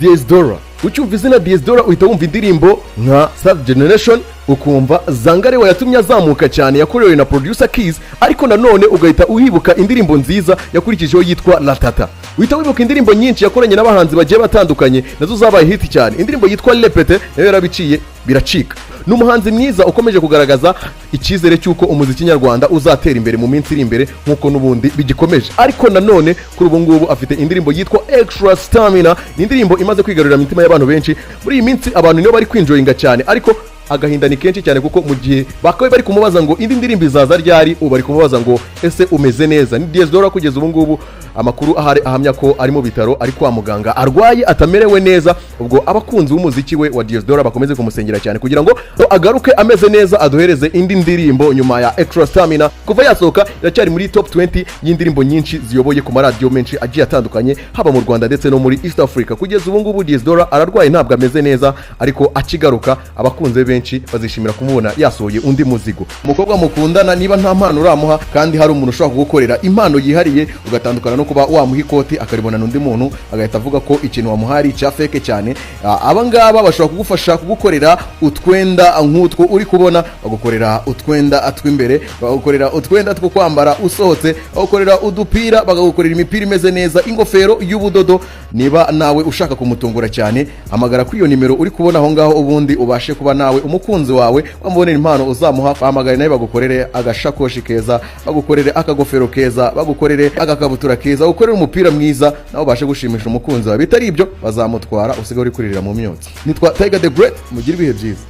Diez Dola. Ucyumva izina Diez Dola uhita wumva indirimbo nka Third Generation, ukumva Zangarewa yatumye azamuka cyane yakorewe na producer Keys, ariko nanone ugahita uhibuka indirimbo nziza yakurikijeho yitwa Latata. Uhita wibuka indirimbo nyinshi yakoranye n'abahanzi bagiye batandukanye nazo zabaye hit cyane. Indirimbo yitwa Lepete nayo yarabiciye biracika. N'umuhanzi mwiza ukomeje kugaragaza icyizere cy'uko umuziki nyarwanda uzatera imbere mu minsi iri imbere nk'uko n'ubundi bigikomeje. Ariko nanone kuri ubu ngubu afite indirimbo yitwa Extra Stamina, ni indirimbo imaze kwigarurira imitima y'abantu benshi. Muri iyi minsi abantu niyo bari kwinjoyinga cyane, ariko agahinda ni kenshi cyane kuko mu gihe bakabe bari kumubaza ngo indi ndirimbo izaza ryari, ubu bari kumubaza ngo ese umeze neza. Ni Diez Dola kugeza ubu ngubu amakuru ahari ahamya ko ari mu bitaro, ari kwa muganga arwaye atamerewe neza. Ubwo abakunzi b'umuziki we wa Diez Dola bakomeze kumusengera cyane kugira ngo agaruke ameze neza, aduhereze indi ndirimbo nyuma ya Extra Stamina. Kuva yasohoka iracyari muri top 20 y'indirimbo nyinshi ziyoboye ku maradiyo menshi agiye atandukanye haba mu Rwanda ndetse no muri East Africa. Kugeza ubu ngubu Diez Dola ararwaye ntabwo ameze neza, ariko akigaruka abakunze benshi bazishimira kumubona yasohoye undi muzigo. Umukobwa mukundana niba nta mpano uramuha kandi hari umuntu ushobora kugukorera impano yihariye, ugatandukana no kuba wamuha ikoti akaribona n'undi muntu agahita avuga ko ikintu wamuhari cya fake cyane, aba ngaba bashobora kugufasha kugukorera utwenda nk'utwo uri kubona, bagukorera utwenda atw'imbere, bagukorera utwenda two kwambara usohotse, bagukorera udupira, bagagukorera imipira imeze neza, ingofero y'ubudodo. Niba nawe ushaka kumutungura cyane, amagara kuri iyo nimero uri kubona aho ngaho, ubundi ubashe kuba nawe umukunzi wawe wamubonera impano uzamuha. Bahamagare nawe bagukorere agashakoshi keza, bagukorere akagofero keza, bagukorere agakabutura keza, bagukorere umupira mwiza, nawe ubashe gushimisha umukunzi wawe. Bitari ibyo bazamutwara usigaye uri kuririra mu myotsi. Nitwa Tiger the Great, mugire ibihe byiza.